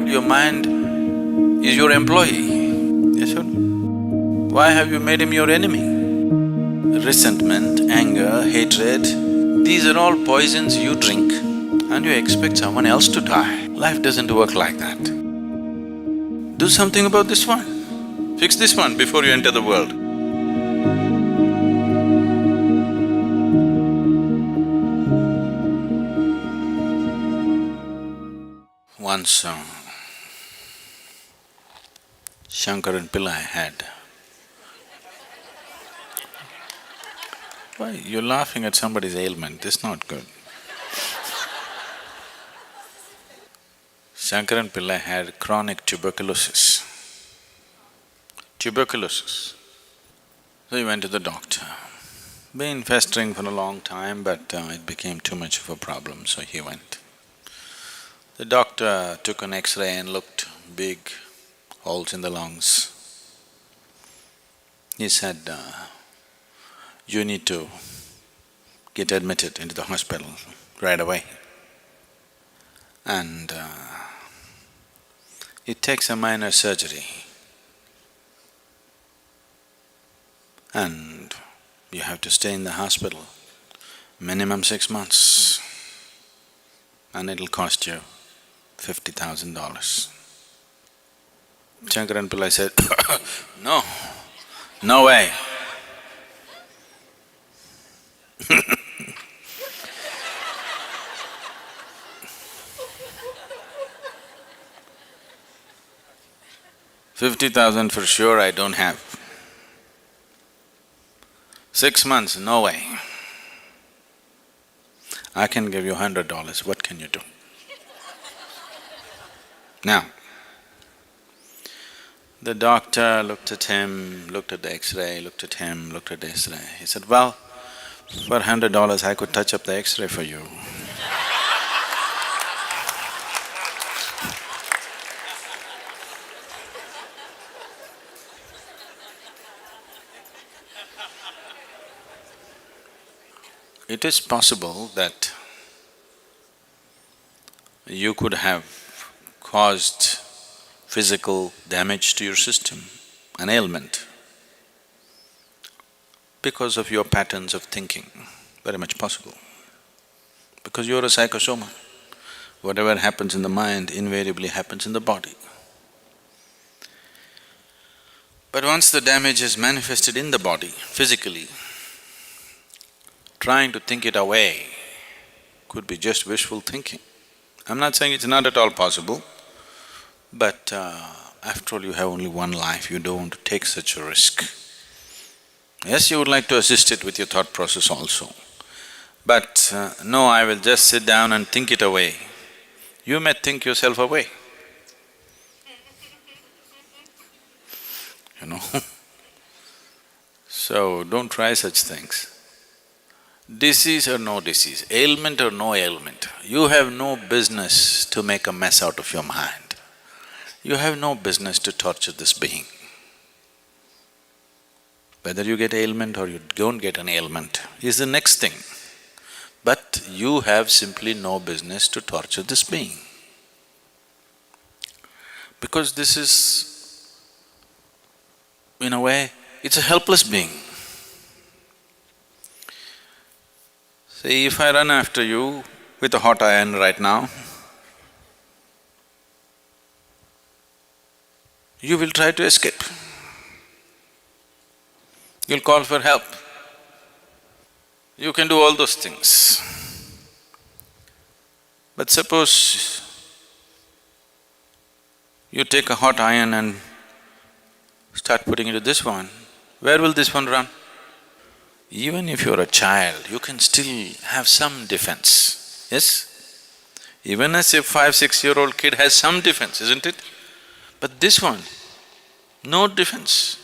Your mind is your employee, yes or no? Why have you made him your enemy? Resentment, anger, hatred, these are all poisons you drink and you expect someone else to die. Life doesn't work like that. Do something about this one. Fix this one before you enter the world. Once Shankaran Pillai had… Why, you're laughing at somebody's ailment, it's not good. Shankaran Pillai had chronic tuberculosis. Tuberculosis. So he went to the doctor. Been festering for a long time, but it became too much of a problem, so he went. The doctor took an X-ray and looked, big holes in the lungs. He said, you need to get admitted into the hospital right away. And it takes a minor surgery. And you have to stay in the hospital minimum 6 months and it'll cost you $50,000. Shankaran Pillai said, no, no way. $50,000 for sure I don't have. 6 months, no way. I can give you $100, what can you do? Now, the doctor looked at him, looked at the X-ray, looked at him, looked at the X-ray. He said, well, for $100 I could touch up the X-ray for you. It is possible that you could have caused physical damage to your system, an ailment, because of your patterns of thinking, very much possible. Because you're a psychosoma, whatever happens in the mind invariably happens in the body. But once the damage is manifested in the body, physically, trying to think it away could be just wishful thinking. I'm not saying it's not at all possible, but after all you have only one life, you don't want to take such a risk. Yes, you would like to assist it with your thought process also, but no, I will just sit down and think it away. You may think yourself away, you know. So don't try such things. Disease or no disease, ailment or no ailment, you have no business to make a mess out of your mind. You have no business to torture this being. Whether you get ailment or you don't get an ailment is the next thing. But you have simply no business to torture this being. Because this is, in a way, it's a helpless being. See, if I run after you with a hot iron right now, you will try to escape. You'll call for help. You can do all those things. But suppose you take a hot iron and start putting into this one, where will this one run? Even if you're a child, you can still have some defense, yes? Even as a 5-6-year-old kid has some defense, isn't it? But this one, no defense.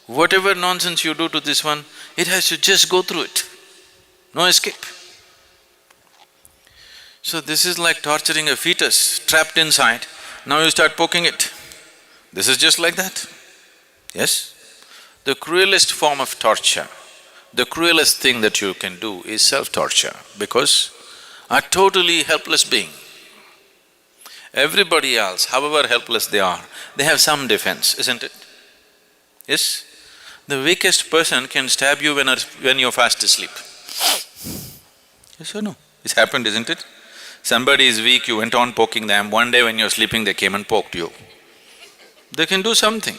Whatever nonsense you do to this one, it has to just go through it, no escape. So this is like torturing a fetus trapped inside, now you start poking it. This is just like that, yes? The cruelest form of torture, the cruelest thing that you can do is self-torture, because a totally helpless being Everybody else, however helpless they are, they have some defense, isn't it? Yes? The weakest person can stab you when you're fast asleep. Yes or no? It's happened, isn't it? Somebody is weak, you went on poking them, one day when you're sleeping they came and poked you. They can do something.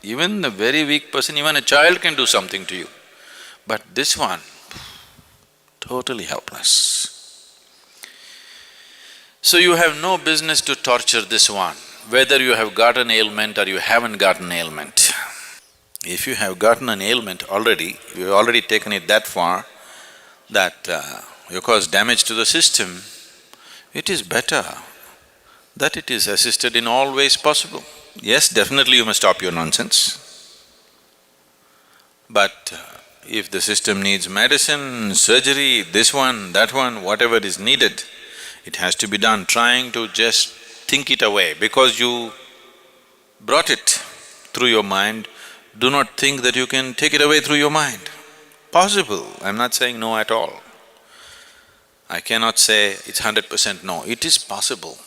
Even a very weak person, even a child can do something to you. But this one, totally helpless. So you have no business to torture this one, whether you have got an ailment or you haven't got an ailment. If you have gotten an ailment already, you've already taken it that far that you cause damage to the system, it is better that it is assisted in all ways possible. Yes, definitely you must stop your nonsense. But if the system needs medicine, surgery, this one, that one, whatever is needed, it has to be done. Trying to just think it away because you brought it through your mind, do not think that you can take it away through your mind. Possible, I'm not saying no at all. I cannot say it's 100% no, it is possible.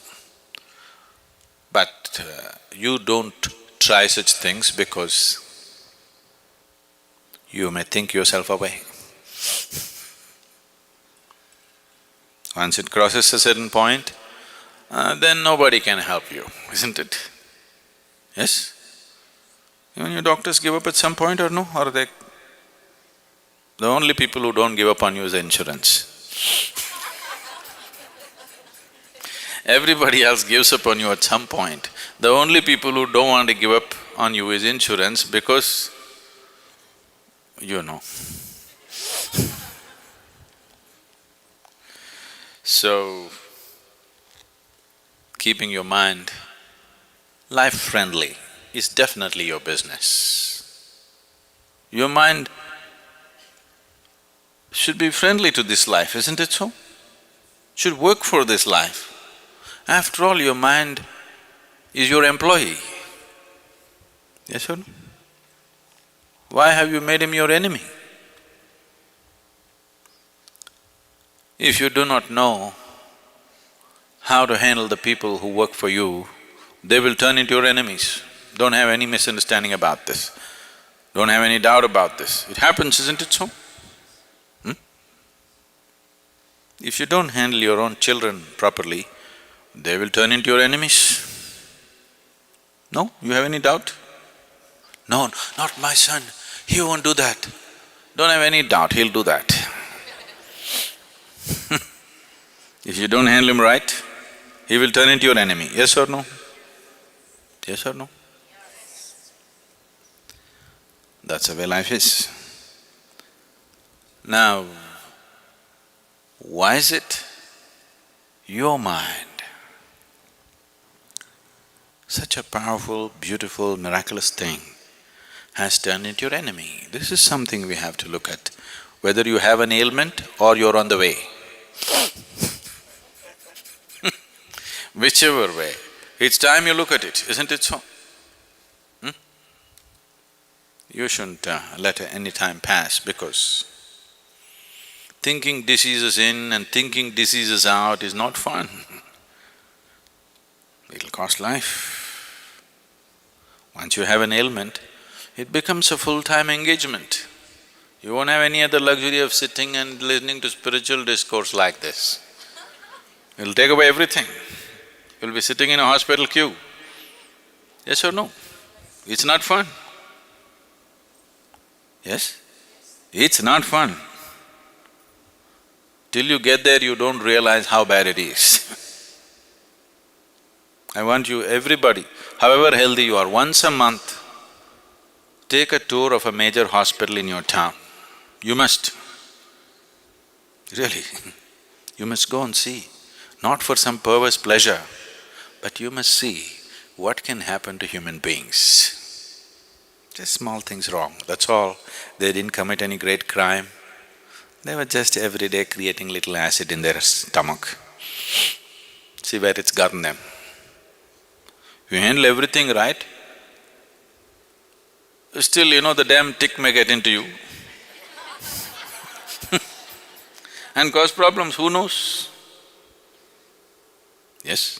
But you don't try such things because you may think yourself away. Once it crosses a certain point, then nobody can help you, isn't it? Yes? Even your doctors give up at some point or no? Or they… The only people who don't give up on you is the insurance. Everybody else gives up on you at some point. The only people who don't want to give up on you is insurance because, you know. So, keeping your mind life-friendly is definitely your business. Your mind should be friendly to this life, isn't it so? Should work for this life. After all, your mind is your employee. Yes or no? Why have you made him your enemy? If you do not know how to handle the people who work for you, they will turn into your enemies. Don't have any misunderstanding about this. Don't have any doubt about this. It happens, isn't it so? If you don't handle your own children properly, they will turn into your enemies. No? You have any doubt? No, not my son, he won't do that. Don't have any doubt, he'll do that. If you don't handle him right, he will turn into your enemy, yes or no? Yes or no? That's the way life is. Now, why is it your mind, such a powerful, beautiful, miraculous thing, has turned into your enemy? This is something we have to look at, whether you have an ailment or you're on the way. Whichever way, it's time you look at it, isn't it so? You shouldn't let any time pass because thinking diseases in and thinking diseases out is not fun. It'll cost life. Once you have an ailment, it becomes a full-time engagement. You won't have any other luxury of sitting and listening to spiritual discourse like this. It'll take away everything. You'll be sitting in a hospital queue. Yes or no? It's not fun. Yes? It's not fun. Till you get there, you don't realize how bad it is. I want you, everybody, however healthy you are, once a month, take a tour of a major hospital in your town. You must. Really, you must go and see. Not for some perverse pleasure, but you must see what can happen to human beings. Just small things wrong, that's all. They didn't commit any great crime. They were just every day creating little acid in their stomach. See where it's gotten them. You handle everything right, still, the damn tick may get into you and cause problems, who knows? Yes?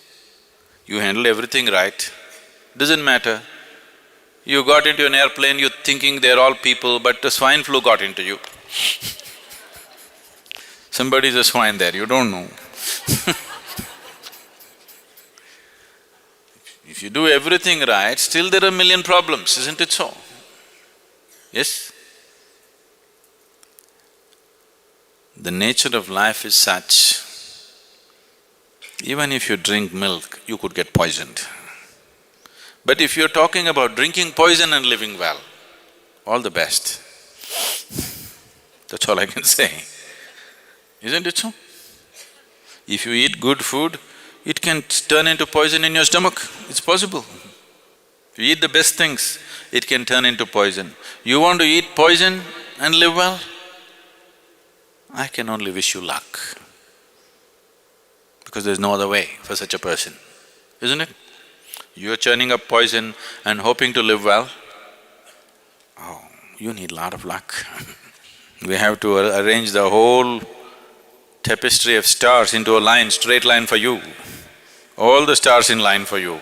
You handle everything right, doesn't matter. You got into an airplane, you're thinking they're all people, but the swine flu got into you. Somebody's a swine there, you don't know. If you do everything right, still there are a million problems, isn't it so? Yes? The nature of life is such, even if you drink milk, you could get poisoned. But if you're talking about drinking poison and living well, all the best. That's all I can say. Isn't it so? If you eat good food, it can turn into poison in your stomach, it's possible. If you eat the best things, it can turn into poison. You want to eat poison and live well? I can only wish you luck, because there's no other way for such a person, isn't it? You're churning up poison and hoping to live well? Oh, you need a lot of luck. We have to arrange the whole tapestry of stars into a line, straight line for you. All the stars in line for you.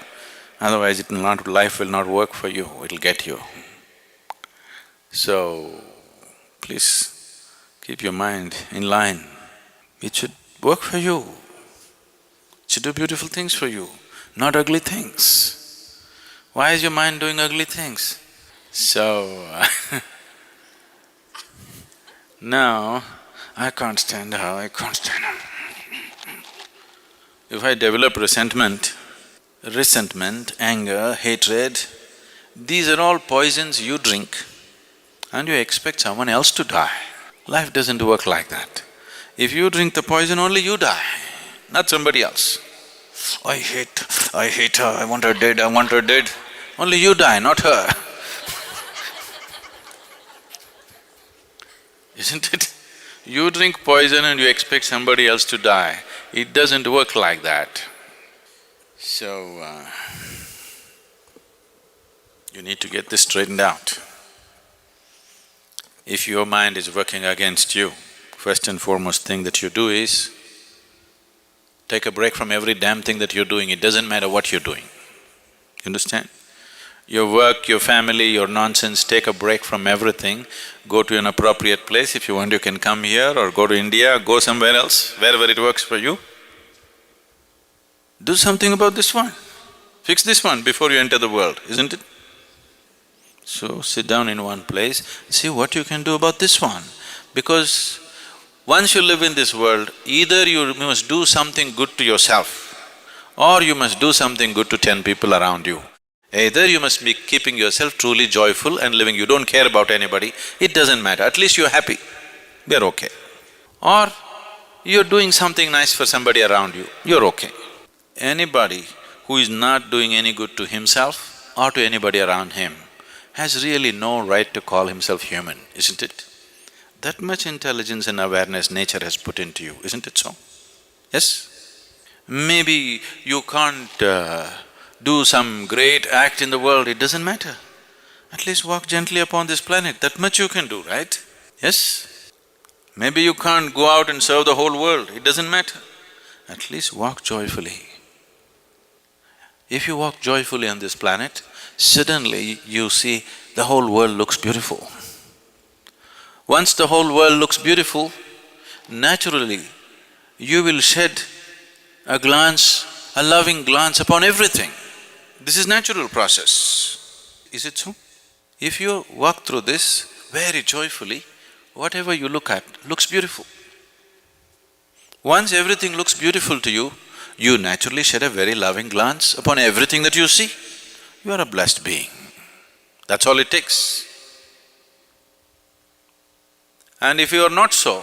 Otherwise life will not work for you, it'll get you. So, please keep your mind in line. It should work for you. It should do beautiful things for you, not ugly things. Why is your mind doing ugly things? So, now, I can't stand her, I can't stand her. If I develop resentment, anger, hatred, these are all poisons you drink and you expect someone else to die. Life doesn't work like that. If you drink the poison, only you die, not somebody else. I hate her, I want her dead. Only you die, not her. Isn't it? You drink poison and you expect somebody else to die. It doesn't work like that. So, you need to get this straightened out. If your mind is working against you, first and foremost thing that you do is take a break from every damn thing that you're doing, it doesn't matter what you're doing. You understand? Your work, your family, your nonsense, take a break from everything, go to an appropriate place. If you want, you can come here or go to India, go somewhere else, wherever it works for you. Do something about this one. Fix this one before you enter the world, isn't it? So, sit down in one place, see what you can do about this one. Because once you live in this world, either you must do something good to yourself or you must do something good to 10 people around you. Either you must be keeping yourself truly joyful and living, you don't care about anybody, it doesn't matter, at least you're happy, you're okay. Or you're doing something nice for somebody around you, you're okay. Anybody who is not doing any good to himself or to anybody around him has really no right to call himself human, isn't it? That much intelligence and awareness nature has put into you, isn't it so? Yes? Maybe you can't do some great act in the world, it doesn't matter. At least walk gently upon this planet, that much you can do, right? Yes? Maybe you can't go out and serve the whole world, it doesn't matter. At least walk joyfully. If you walk joyfully on this planet, suddenly you see the whole world looks beautiful. Once the whole world looks beautiful, naturally you will shed a glance, a loving glance upon everything. This is natural process, is it so? If you walk through this very joyfully, whatever you look at looks beautiful. Once everything looks beautiful to you, you naturally shed a very loving glance upon everything that you see. You are a blessed being. That's all it takes. And if you are not so,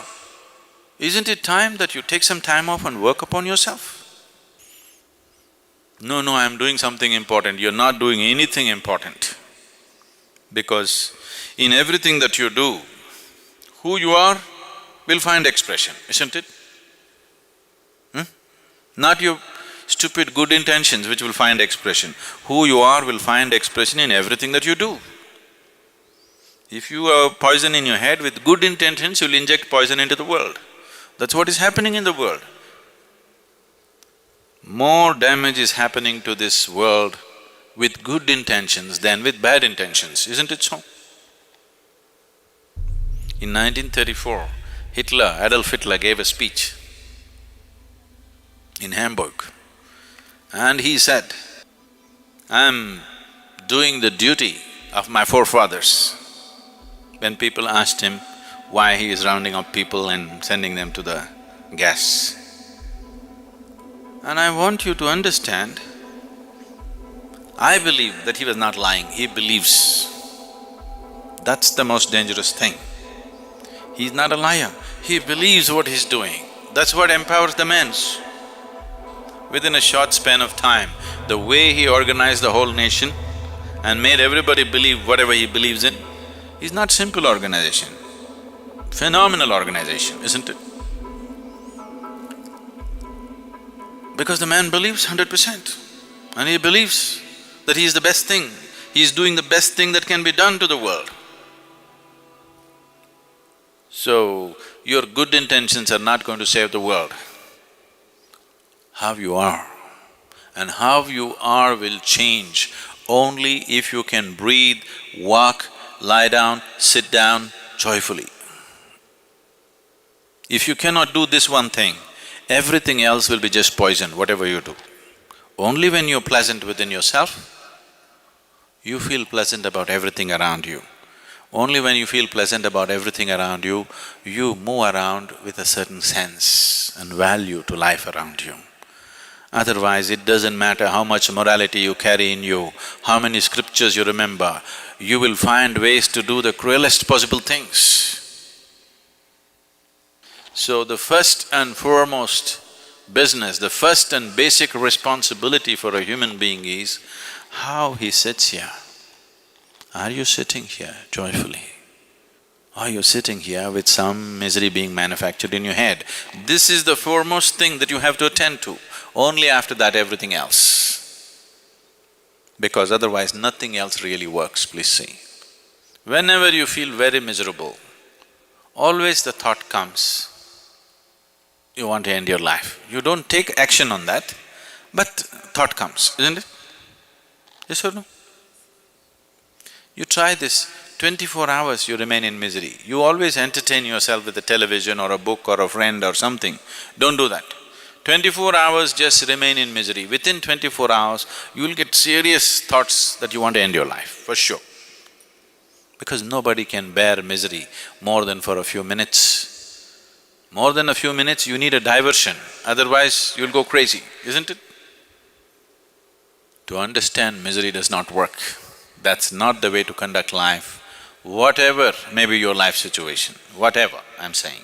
isn't it time that you take some time off and work upon yourself? No, I am doing something important. You're not doing anything important. Because in everything that you do, who you are will find expression, isn't it? Not your stupid good intentions which will find expression. Who you are will find expression in everything that you do. If you have poison in your head, with good intentions, you'll inject poison into the world. That's what is happening in the world. More damage is happening to this world with good intentions than with bad intentions, isn't it so? In 1934, Adolf Hitler gave a speech in Hamburg, and he said, "I'm doing the duty of my forefathers." When people asked him why he is rounding up people and sending them to the gas. And I want you to understand, I believe that he was not lying, he believes. That's the most dangerous thing. He's not a liar, he believes what he's doing. That's what empowers the man. Within a short span of time, the way he organized the whole nation and made everybody believe whatever he believes in, is not simple organization, phenomenal organization, isn't it? Because the man believes 100%, and he believes that he is the best thing, he is doing the best thing that can be done to the world. So, your good intentions are not going to save the world. How you are, and how you are will change only if you can breathe, walk, lie down, sit down joyfully. If you cannot do this one thing, everything else will be just poison, whatever you do. Only when you're pleasant within yourself, you feel pleasant about everything around you. Only when you feel pleasant about everything around you, you move around with a certain sense and value to life around you. Otherwise, it doesn't matter how much morality you carry in you, how many scriptures you remember, you will find ways to do the cruelest possible things. So the first and foremost business, the first and basic responsibility for a human being is how he sits here. Are you sitting here joyfully? Are you sitting here with some misery being manufactured in your head? This is the foremost thing that you have to attend to. Only after that everything else. Because otherwise nothing else really works, please see. Whenever you feel very miserable, always the thought comes, you want to end your life. You don't take action on that, but thought comes, isn't it? Yes or no? You try this, 24 hours you remain in misery. You always entertain yourself with a television or a book or a friend or something. Don't do that. 24 hours just remain in misery. Within 24 hours, you will get serious thoughts that you want to end your life, for sure. Because nobody can bear misery more than for a few minutes. More than a few minutes, you need a diversion, otherwise you'll go crazy, isn't it? To understand misery does not work. That's not the way to conduct life, whatever may be your life situation, whatever I'm saying.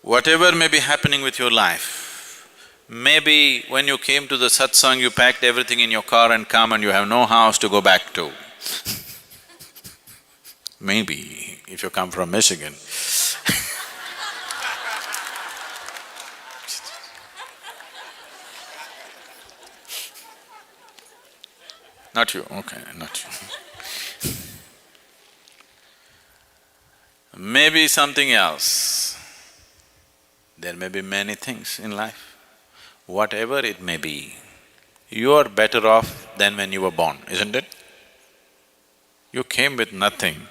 Whatever may be happening with your life, maybe when you came to the satsang, you packed everything in your car and come and you have no house to go back to. Maybe, if you come from Michigan. Not you, okay, not you. Maybe something else. There may be many things in life. Whatever it may be, you are better off than when you were born, isn't it? You came with nothing,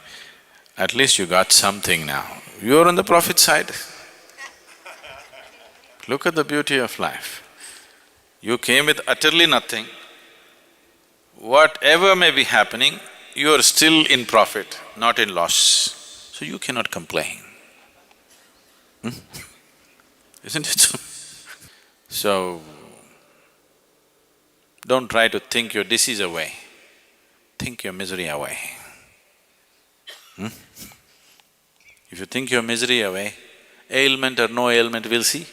at least you got something now. You're on the profit side. Look at the beauty of life. You came with utterly nothing. Whatever may be happening, you are still in profit, not in loss. So you cannot complain. Isn't it so? So, don't try to think your disease away, think your misery away. If you think your misery away, ailment or no ailment, we'll see.